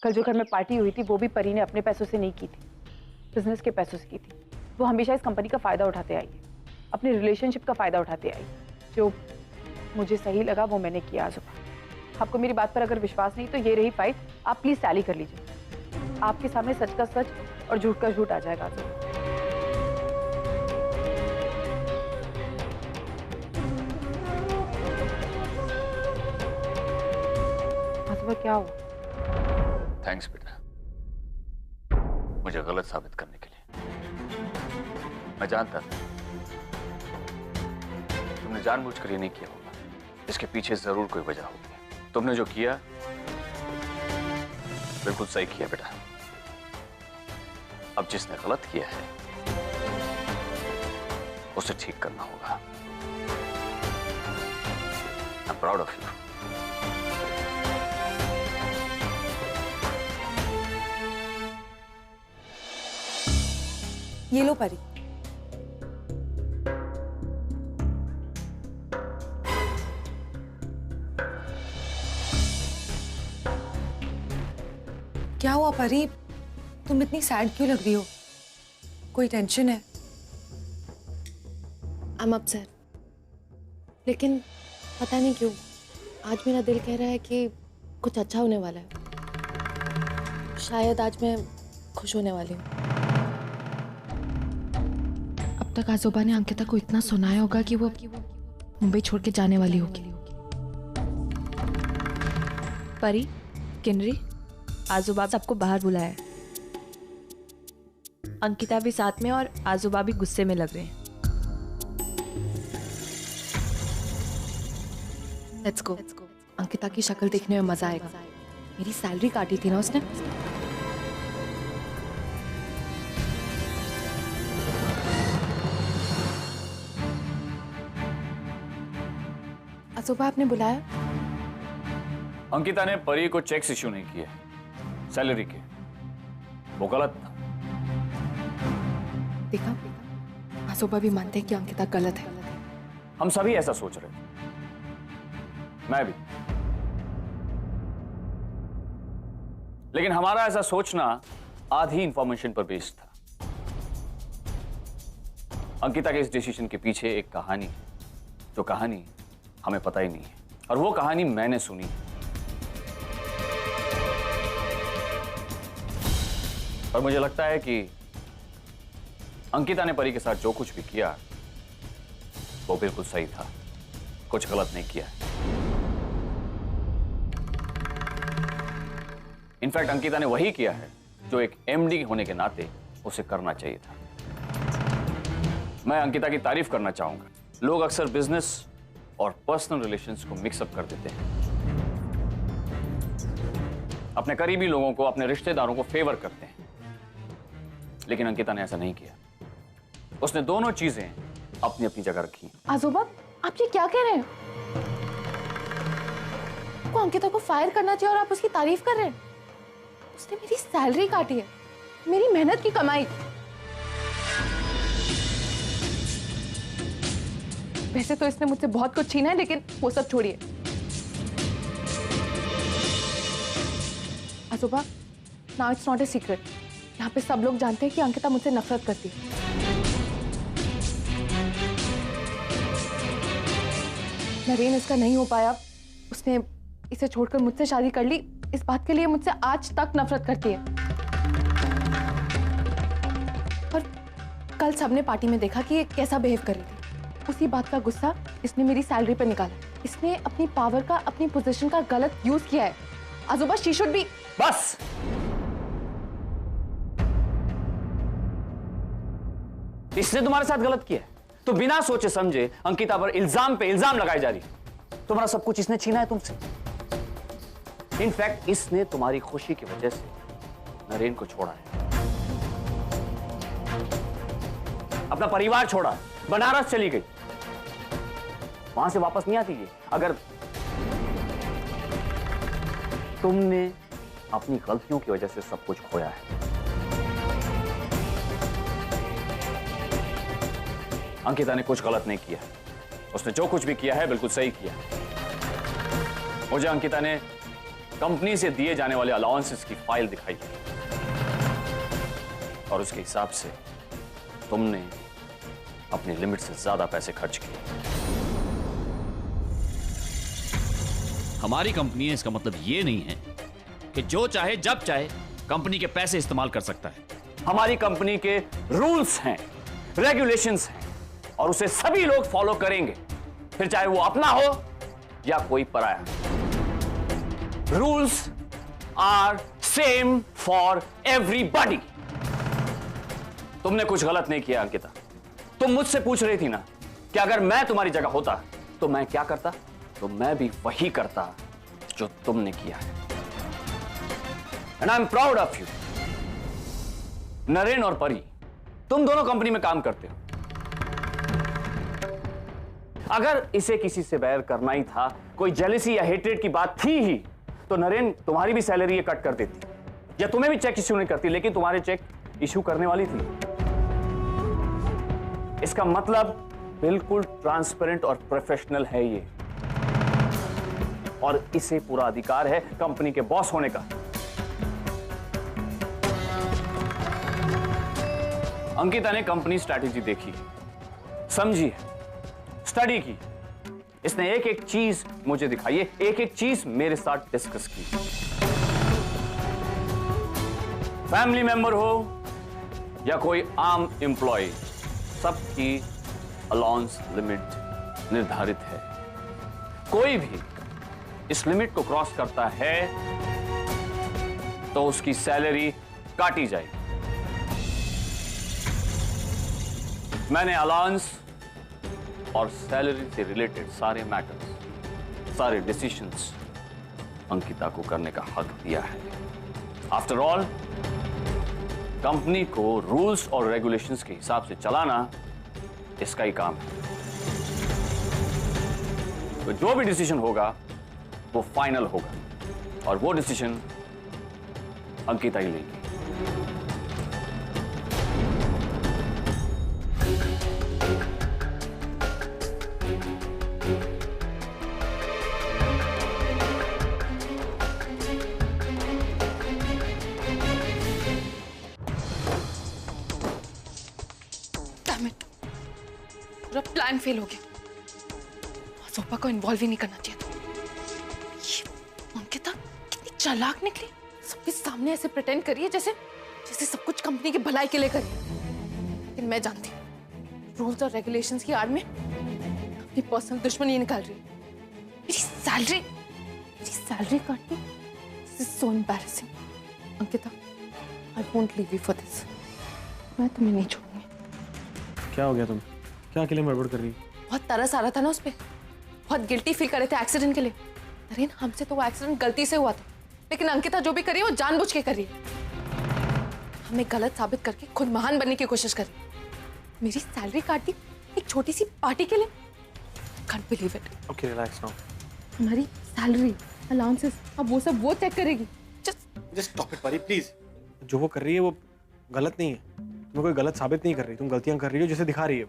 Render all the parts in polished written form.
कल जो घर में पार्टी हुई थी वो भी परी ने अपने पैसों से नहीं की थी, बिजनेस के पैसों से की थी। वो हमेशा इस कंपनी का फायदा उठाते आई है, अपने रिलेशनशिप का फायदा उठाते आई। जो मुझे सही लगा वो मैंने किया। आज़ुबा, आपको मेरी बात पर अगर विश्वास नहीं तो ये रही फाइल, आप प्लीज टैली कर लीजिए। आपके सामने सच का सच और झूठ का झूठ आ जाएगा। आज़ुबा क्या हुआ? थैंक्स बेटा, मुझे गलत साबित करने के लिए। मैं जानता था तुमने जानबूझकर ये नहीं किया होगा, इसके पीछे जरूर कोई वजह होगी। तुमने जो किया बिल्कुल सही किया बेटा। अब जिसने गलत किया है उसे ठीक करना होगा। आई एम प्राउड ऑफ यू। ये लो परी। क्या हुआ परी, तुम इतनी सैड क्यों लग रही हो? कोई टेंशन है? आई एम अपसेट, लेकिन पता नहीं क्यों आज मेरा दिल कह रहा है कि कुछ अच्छा होने वाला है। शायद आज मैं खुश होने वाली हूँ। अब तक आज़ोबा ने अंकिता को इतना सुनाया होगा कि वो मुंबई छोड़ के जाने वाली होगी। परी, किन्नरी, आज़ोबा सबको बाहर बुलाया। अंकिता भी साथ में और आज़ोबा भी गुस्से में लग रहे हैं। Let's go. अंकिता की शक्ल देखने में मजा आएगा। मेरी सैलरी काटी थी ना उसने। आज़ोबा आपने बुलाया? अंकिता ने परी को चेक्स इश्यू नहीं किए सैलरी के, वो गलत था। देखा, आज़ोबा भी मानते हैं कि अंकिता गलत है। हम सभी ऐसा सोच रहे थे, मैं भी। लेकिन हमारा ऐसा सोचना आधी इंफॉर्मेशन पर बेस्ड था। अंकिता के इस डिसीजन के पीछे एक कहानी है, जो कहानी हमें पता ही नहीं है, और वो कहानी मैंने सुनी है। और मुझे लगता है कि अंकिता ने परी के साथ जो कुछ भी किया वो बिल्कुल सही था, कुछ गलत नहीं किया। इनफैक्ट अंकिता ने वही किया है जो एक एमडी होने के नाते उसे करना चाहिए था। मैं अंकिता की तारीफ करना चाहूंगा। लोग अक्सर बिजनेस और पर्सनल रिलेशंस को मिक्सअप कर देते हैं, अपने करीबी लोगों को, अपने रिश्तेदारों को फेवर करते हैं, लेकिन अंकिता ने ऐसा नहीं किया। उसने दोनों चीजें अपनी अपनी जगह रखी। आज़ोबा, आप ये क्या कह रहे हैं? आपको अंकिता को फायर करना चाहिए और आप उसकी तारीफ कर रहे हैं? उसने मेरी सैलरी काटी है, मेरी मेहनत की कमाई। वैसे तो इसने मुझसे बहुत कुछ छीना है, लेकिन वो सब छोड़िए। आज़ोबा, now it's not a secret. यहाँ पे सब लोग जानते हैं कि अंकिता मुझसे नफरत करती है। नरेन इसका नहीं हो पाया, उसने इसे छोड़कर मुझसे शादी कर ली। इस बात के लिए मुझसे आज तक नफरत करती है। और कल सबने पार्टी में देखा कि ये कैसा बिहेव कर रही थी। उसी बात का गुस्सा इसने मेरी सैलरी पर निकाला। इसने अपनी पावर का, अपनी पोजीशन का गलत यूज किया है। आज़ोबा, शी शुड बी। बस, इसने तुम्हारे साथ गलत किया है तो बिना सोचे समझे अंकिता पर इल्जाम पे इल्जाम लगाई जा रही है। तुम्हारा सब कुछ इसने छीना है तुमसे। इनफैक्ट इसने तुम्हारी खुशी की वजह से नरेन को छोड़ा है, अपना परिवार छोड़ा, बनारस चली गई, वहां से वापस नहीं आती है। अगर तुमने अपनी गलतियों की वजह से सब कुछ खोया है। अंकिता ने कुछ गलत नहीं किया, उसने जो कुछ भी किया है बिल्कुल सही किया। मुझे अंकिता ने कंपनी से दिए जाने वाले अलाउंसेस की फाइल दिखाई और उसके हिसाब से तुमने अपनी लिमिट से ज्यादा पैसे खर्च किए। हमारी कंपनी है, इसका मतलब ये नहीं है कि जो चाहे जब चाहे कंपनी के पैसे इस्तेमाल कर सकता है। हमारी कंपनी के रूल्स हैं, रेगुलेशंस हैं और उसे सभी लोग फॉलो करेंगे, फिर चाहे वो अपना हो या कोई पराया। Rules are same for everybody. तुमने कुछ गलत नहीं किया अंकिता। तुम मुझसे पूछ रही थी ना कि अगर मैं तुम्हारी जगह होता तो मैं क्या करता, तो मैं भी वही करता जो तुमने किया है। And I am proud of you. Naren और परी, तुम दोनों कंपनी में काम करते हो। अगर इसे किसी से बैर करना ही था, कोई जेलसी या हेट्रेड की बात थी ही, तो नरेन तुम्हारी भी सैलरी ये कट कर देती या तुम्हें भी चेक इश्यू नहीं करती, लेकिन तुम्हारे चेक इश्यू करने वाली थी। इसका मतलब बिल्कुल ट्रांसपेरेंट और प्रोफेशनल है ये, और इसे पूरा अधिकार है कंपनी के बॉस होने का। अंकिता ने कंपनी स्ट्रैटेजी देखी, समझी, स्टडी की। इसने एक एक चीज मुझे दिखाई है, एक एक चीज मेरे साथ डिस्कस की। फैमिली मेंबर हो या कोई आम एम्प्लॉय, सबकी अलाउंस लिमिट निर्धारित है। कोई भी इस लिमिट को क्रॉस करता है तो उसकी सैलरी काटी जाएगी। मैंने अलाउंस और सैलरी से रिलेटेड सारे मैटर्स, सारे डिसीजंस अंकिता को करने का हक दिया है। आफ्टर ऑल, कंपनी को रूल्स और रेगुलेशंस के हिसाब से चलाना इसका ही काम है। तो जो भी डिसीजन होगा वो फाइनल होगा, और वो डिसीजन अंकिता ही लेगी। पूरा प्लान फेल हो गया। सोपा को इन्वॉल्व ही नहीं करना चाहिए था। ये अंकिता कितनी चालाक निकली, सबके सामने ऐसे प्रिटेंड करी है जैसे सब कुछ कंपनी की भलाई के लिए करी है। लेकिन मैं जानती हूँ रूल्स और रेगुलेशंस की आड़ में अपनी पर्सनल दुश्मनी निकाल रही है। मेरी सैलरी काटनी, this is so embarrassing. Ankita, I won't leave you for this. मैं तुम्हें नहीं छोड़ूंगी। क्या हो गया तुम? क्या के लिए गड़बड़ कर रही? बहुत तरस आ रहा था ना उस पे, बहुत गिल्टी फील कर रहे थे एक्सीडेंट के लिए। नरेन, हमसे तो वो एक्सीडेंट गलती से हुआ था, लेकिन अंकिता जो भी करी है वो जानबूझ के करी है। हमें गलत साबित करके खुद महान बनने की कोशिश करी। मेरी सैलरी काट दी एक छोटी सी पार्टी के लिए। Can't believe it. Okay, relax now. हमारी सैलरी, अलाउंसेस, अब वो सब वो चेक करेगी। जस्ट स्टॉप इट परी, प्लीज। जो वो कर रही है वो गलत नहीं है। तुम्हें कोई गलत साबित नहीं कर रही, तुम गलतियां कर रही हो जैसे दिखा रही है।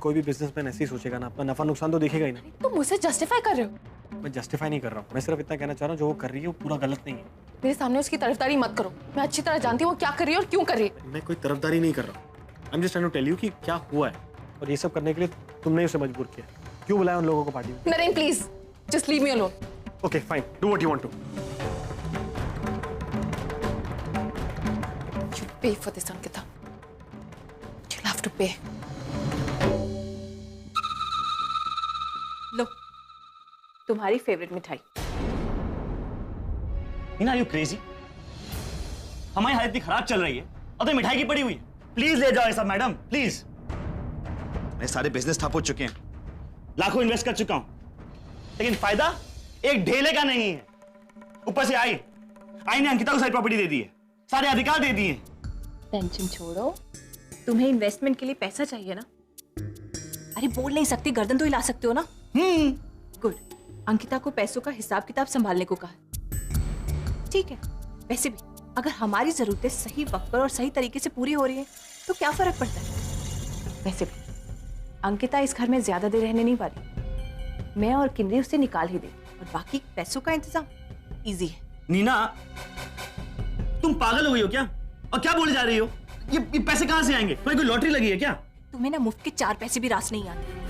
कोई भी बिजनेसमैन ऐसे ही सोचेगा ना, अपना नफा नुकसान तो देखेगा ही ना। तुम मुझे जस्टिफाई कर रहे हो। मैं जस्टिफाई नहीं कर रहा हूँ, मैं सिर्फ इतना कहना चाह रहा हूँ जो वो कर रही है वो पूरा गलत नहीं है। मेरे सामने उसकी तरफदारी मत करो। मैं अच्छी तरह जानती हूँ वो क्या कर रही है और क्यों कर रही है। मैं कोई तरफदारी नहीं कर रहा हूँ। I am just trying to tell you कि क्या हुआ है, और ये सब करने के लिए तुमने उसे मजबूर किया। क्यों बुलाया उन लोगों को पार्टी में? Naren, please just leave me alone. Okay fine, do what you want to. You pay for this, Ankita. You'll have to pay. लो, तुम्हारी फेवरेट मिठाई। Are you crazy? हमारी हालत इतनी खराब चल रही है और तो मिठाई की पड़ी हुई है। प्लीज ले जाओ ये सब मैडम, प्लीज। मैं सारे बिजनेस ठप हो चुके हैं, लाखों इन्वेस्ट कर चुका हूं, लेकिन फायदा एक ढेले का नहीं है। ऊपर से आई ने अंकिता को सारी प्रॉपर्टी दे दी है, सारे अधिकार दे दिए। टेंशन छोड़ो, तुम्हें इन्वेस्टमेंट के लिए पैसा चाहिए ना? अरे बोल नहीं सकती, गर्दन तो हिला सकते हो ना? गुड। अंकिता को पैसों का हिसाब किताब संभालने को कहा। ठीक है, वैसे भी अगर हमारी जरूरतें सही वक्त पर और सही तरीके से पूरी हो रही है तो क्या फर्क पड़ता है? वैसे भी अंकिता इस घर में ज्यादा देर रहने नहीं वाली। मैं और किन्नरी उसे निकाल ही दे, और बाकी पैसों का इंतजाम इजी है। नीना, तुम पागल हो गई हो क्या? और क्या बोले जा रही हो? ये पैसे कहां से आएंगे? कोई लॉटरी लगी है क्या? तुम्हें ना मुफ्त के 4 पैसे भी रास नहीं आते।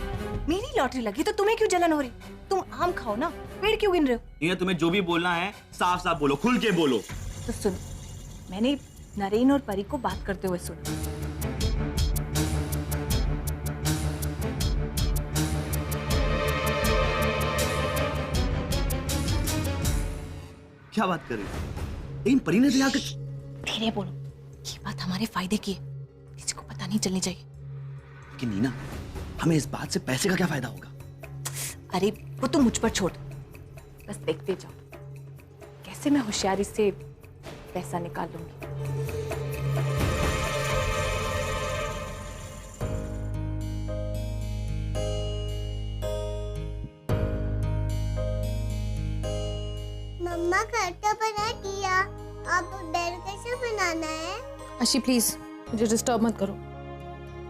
मेरी लॉटरी लगी तो तुम्हें क्यों जलन हो रही? तुम आम खाओ ना, पेड़ क्यों गिन रहे हो? ये तुम्हें जो भी बोलना है साफ साफ बोलो, खुल के बोलो। तो सुन, मैंने नरेन और परी को बात करते हुए सुना। क्या बात कर रही हो? लेकिन परी ने तो यहाँ धीरे बोलो, ये बात हमारे फायदे की है, किसी को पता नहीं चलनी चाहिए। कि नीना, हमें इस बात से पैसे का क्या फायदा होगा? अरे वो तुम मुझ पर छोड़, बस देखते जाओ कैसे मैं होशियारी से पैसा निकाल लूंगी। मम्मा घर तो बना दिया, अब बेल कैसे बनाना है? आशी प्लीज मुझे डिस्टर्ब मत करो,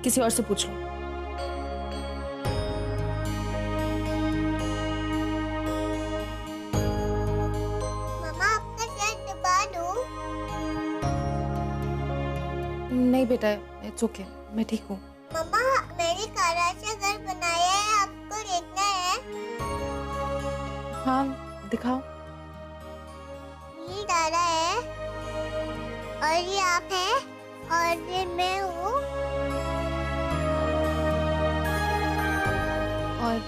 किसी और से पूछ लो। मम्मा आपका शर्ट दबा दूं? नहीं बेटा, इट्स ओके, मैं ठीक हूँ। मम्मा मैंने कारा से घर बनाया है, आपको देखना है? हाँ दिखाओ। ये दादा है और ये आप है और ये मैं हूँ। और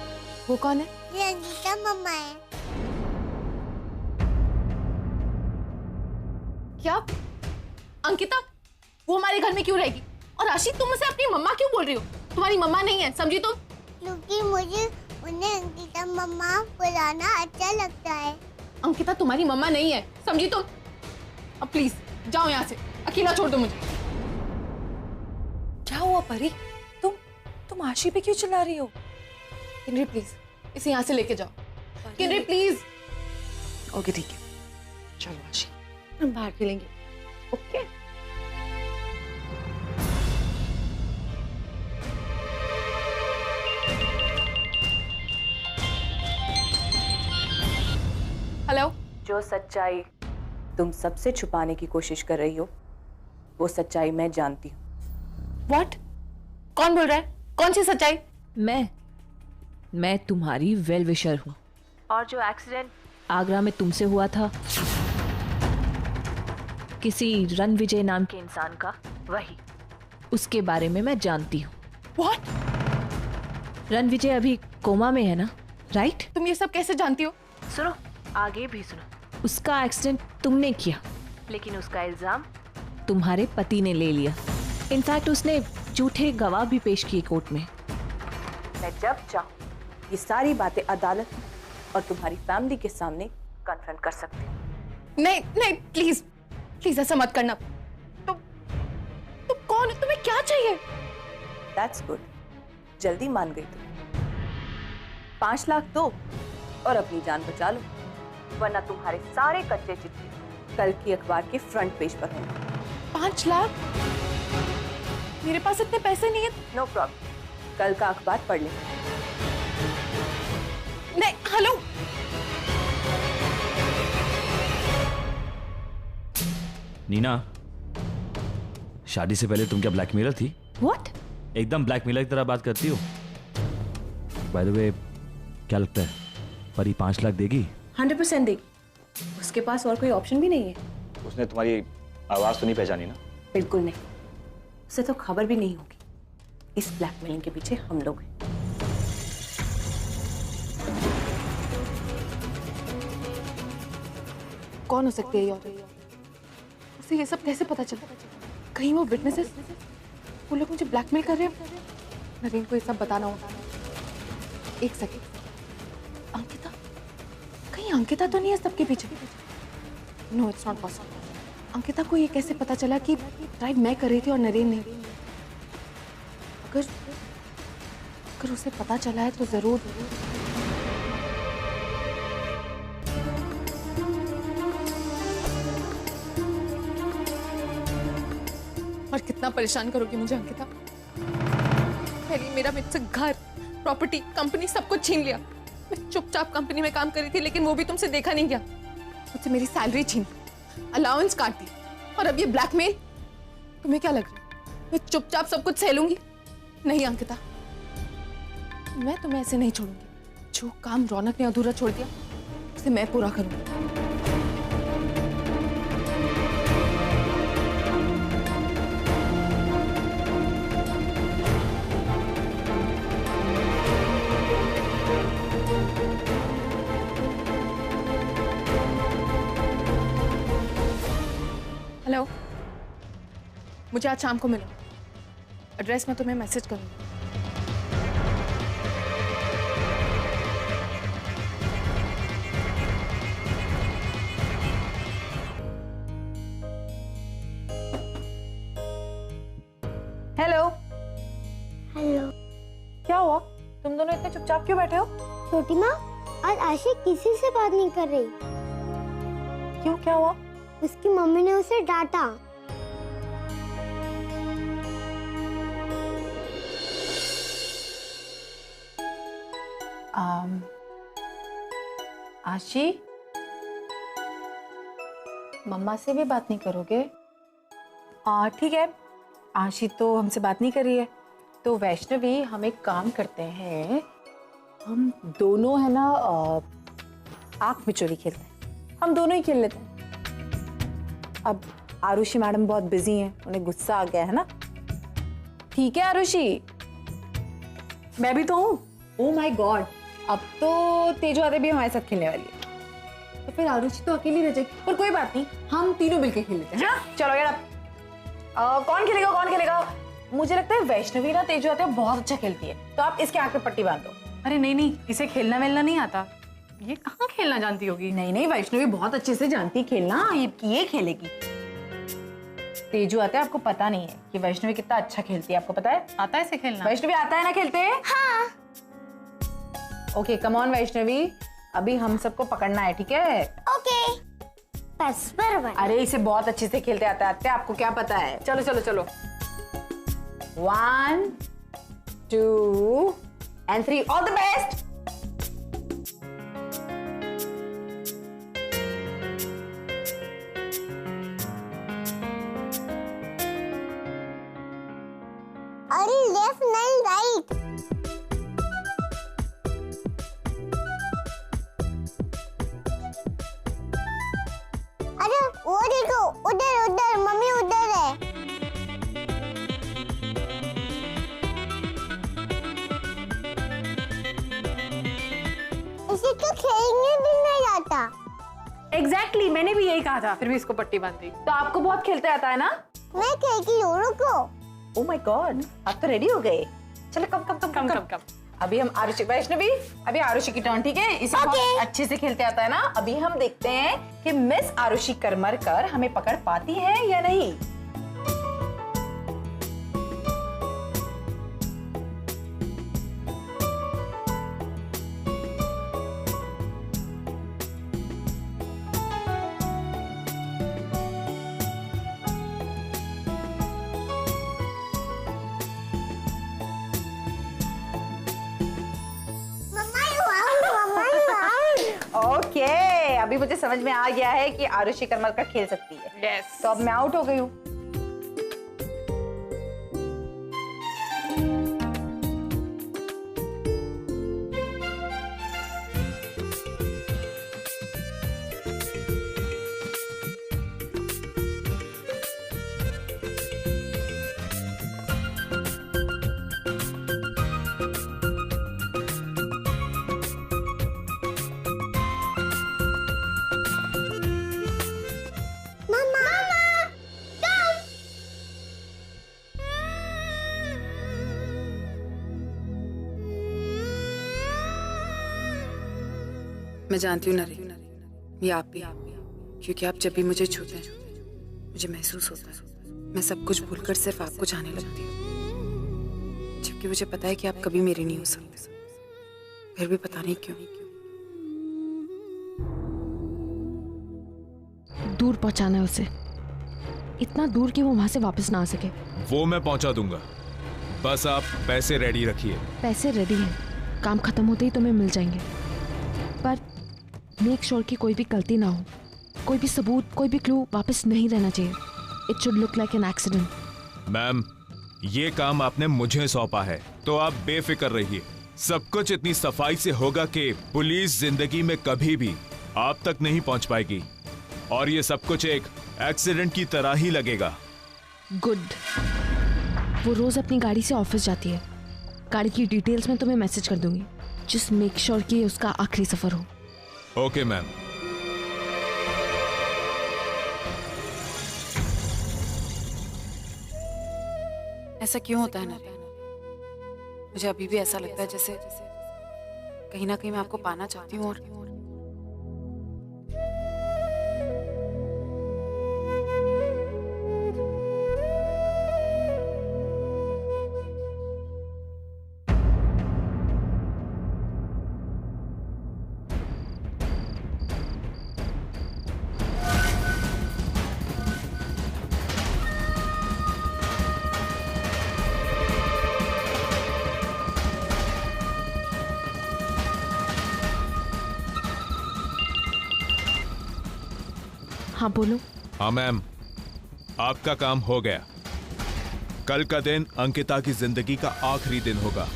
वो कौन है? ये अंकिता मम्मा है। क्या अंकिता वो हमारे घर में क्यों रहेगी? और आशी तुम उसे अपनी मम्मा क्यों बोल रही हो? तुम्हारी मम्मा नहीं है, समझी तुम? क्योंकि मुझे उन्हें अंकिता मम्मा बुलाना अच्छा लगता है। अंकिता तुम्हारी मम्मा नहीं है, समझी तुम? अब प्लीज जाओ यहाँ से, अकेला छोड़ दो मुझे। क्या हुआ परी? तुम आशी पे क्यों चिल्ला रही हो? किन्नरी प्लीज इसे यहाँ से लेके जाओ। किन्नरी प्लीज। ओके ठीक है, चलो आशी हम बाहर खेलेंगे, ओके? हेलो। जो सच्चाई तुम सबसे छुपाने की कोशिश कर रही हो, वो सच्चाई मैं जानती हूँ। व्हाट? कौन बोल रहा है? कौन सी सच्चाई? मैं तुम्हारी वेल विशर हूँ, और जो एक्सीडेंट आगरा में तुमसे हुआ था किसी रणविजय नाम के इंसान का, वही उसके बारे में मैं जानती हूँ। व्हाट? रणविजय अभी कोमा में है ना, राइट? तुम ये सब कैसे जानती हो? सुनो, आगे भी सुनो। उसका एक्सीडेंट तुमने किया, लेकिन उसका इल्जाम तुम्हारे पति ने ले लिया। इनफैक्ट उसने झूठे गवाह भी पेश किए कोर्ट में। मैं जब चाहूँ ये सारी बातें अदालत और तुम्हारी फैमिली के सामने कन्फ्रंट कर सकती हूँ। नहीं नहीं प्लीज प्लीज ऐसा मत करना। तुम कौन हो? तुम्हें क्या चाहिए? दैट्स गुड, जल्दी मान गई तुम। 5 लाख दो और अपनी जान बचा लो, वरना तुम्हारे सारे कच्चे चिट्ठे कल की अखबार के फ्रंट पेज पर होंगे। 5 लाख? मेरे पास इतने पैसे नहीं है। नो प्रॉब्लम, कल का अखबार पढ़ ले। नहीं, हेलो। नीना, शादी से पहले तुम क्या ब्लैकमेलर थी? व्हाट? एकदम ब्लैकमेलर की तरह बात करती हो। बाय द वे, क्या लगता है परी 5 लाख देगी? 100% देगी। उसके पास और कोई ऑप्शन भी नहीं है। उसने तुम्हारी आवाज तो नहीं पहचानी ना? बिल्कुल नहीं, उसे तो खबर भी नहीं होगी। इस ब्लैकमेलिंग के पीछे हम लोग हैं। कौन हो सकती है ये औरत? उसे ये सब कैसे पता चला? कहीं वो विटनेसेस, वो लोग मुझे ब्लैकमेल कर रहे हैं। नरेन को ये सब बताना होगा। एक सेकेंड, अंकिता? कहीं अंकिता तो नहीं है सबके पीछे? No, it's not possible. Ankita को ये कैसे पता चला कि ड्राइव मैं कर रही थी और नरेन नहीं? अगर उसे पता चला है तो जरूर और कितना परेशान करोगी मुझे अंकिता? पहले मेरा मुझसे घर, प्रॉपर्टी, कंपनी सब कुछ छीन लिया। मैं चुपचाप कंपनी में काम कर रही थी, लेकिन वो भी तुमसे देखा नहीं गया। मुझसे मेरी सैलरी छीन, अलाउंस काट दी, और अब ये ब्लैकमेल। तुम्हें क्या लग रहा है मैं चुपचाप सब कुछ सह लूंगी? नहीं अंकिता, मैं तुम्हें ऐसे नहीं छोड़ूंगी। जो काम रौनक ने अधूरा छोड़ दिया उसे मैं पूरा करूंगी। हेलो, मुझे आज शाम को मिलो। एड्रेस मैं तुम्हें मैसेज करूंगी। हेलो। हेलो। क्या हुआ? तुम दोनों इतने चुपचाप क्यों बैठे हो? छोटी माँ, आज आशी किसी से बात नहीं कर रही। क्यों, क्या हुआ? उसकी मम्मी ने उसे डांटा। आशी, मम्मा से भी बात नहीं करोगे? ठीक है, आशी तो हमसे बात नहीं कर रही है, तो वैष्णवी हम एक काम करते हैं, हम दोनों है ना आंख मिचोली खेलते हैं। हम दोनों ही खेल लेते हैं। अब आरुषि मैडम बहुत बिजी हैं, उन्हें गुस्सा आ गया है ना। ठीक है आरुषि, मैं भी तो हूँ। ओह माय गॉड, अब तो तेजू आदि भी हमारे साथ खेलने वाली है, तो फिर आरुषि तो अकेली रह जाएगी। पर कोई बात नहीं, हम तीनों मिलकर खेल लेते हैं। हाँ? चलो यार, कौन खेलेगा कौन खेलेगा? मुझे लगता है वैष्णवी ना तेजू आते बहुत अच्छा खेलती है, तो आप इसके आंख पे पट्टी बांध दो। अरे नहीं नहीं, इसे खेलना वेलना नहीं आता। ये कहाँ खेलना जानती होगी? नहीं नहीं, वैष्णवी बहुत अच्छे से जानती है खेलना, ये खेलेगी। तेजू आता है, आपको पता नहीं है कि वैष्णवी कितना अच्छा खेलती है। आपको पता है? आता है इसे खेलना? वैष्णवी आता है ना खेलते? हाँ। ओके, कम ऑन वैष्णवी, अभी हम सबको पकड़ना है, ठीक है? ओके। बस बराबर। अरे इसे बहुत अच्छे से खेलते आता है, आपको क्या पता है? चलो चलो चलो, 1 2 and 3, ऑल द बेस्ट। अरे लेफ्ट नहीं, राइट। अरे वो देखो, उधर उधर मम्मी उधर है। इसे तो खेलने भी नहीं आता। एग्जैक्टली, मैंने भी यही कहा था, फिर भी इसको पट्टी बांध दी। तो आपको बहुत खेलते आता है ना? मैं खेलती हूँ, रुको। ओह माय गॉड, आप तो रेडी हो गए। चलो कम। अभी हम आरुषि, वैष्णवी अभी आरुषि की टर्न, ठीक है? इसे बहुत अच्छे से खेलते आता है ना। अभी हम देखते हैं कि मिस आरुषि करमरकर हमें पकड़ पाती है या नहीं। ओके, अभी मुझे समझ में आ गया है कि आरुषि करमरकर खेल सकती है। Yes. तो अब मैं आउट हो गई हूँ। मैं जानती हूँ नरी, ये आप भी, क्योंकि आप जब भी मुझे छूते हैं मुझे महसूस होता है मैं सब कुछ भूलकर सिर्फ आपको चाहने लगती हूँ, जबकि मुझे पता है कि आप कभी मेरी नहीं हो सकते। फिर भी पता नहीं क्यों। दूर पहुंचाना है उसे, इतना दूर कि वो वहां से वापस ना आ सके। वो मैं पहुंचा दूंगा, बस आप पैसे रेडी रखिए। पैसे रेडी हैं, काम खत्म होते ही तुम्हें मिल जाएंगे, पर मेक श्योर कि कोई भी गलती ना हो। कोई भी सबूत, कोई भी क्लू वापस नहीं रहना चाहिए। It should look like an accident. Ma'am, ये काम आपने मुझे सौंपा है, तो आप बेफिक्र रहिए। सब कुछ इतनी सफाई से होगा कि पुलिस जिंदगी में कभी भी आप तक नहीं पहुंच पाएगी, और ये सब कुछ एक एक्सीडेंट की तरह ही लगेगा। गुड। वो रोज अपनी गाड़ी से ऑफिस जाती है। गाड़ी की डिटेल्स में तुम्हें मैसेज कर दूंगी। जस्ट मेक श्योर कि उसका आखिरी सफर हो। Okay ma'am. ऐसा क्यों होता है नरेन? मुझे अभी भी ऐसा लगता है जैसे कहीं ना कहीं मैं आपको पाना चाहती हूँ। और हाँ बोलो। हाँ मैम, आपका काम हो गया। कल का दिन अंकिता की जिंदगी का आखिरी दिन होगा।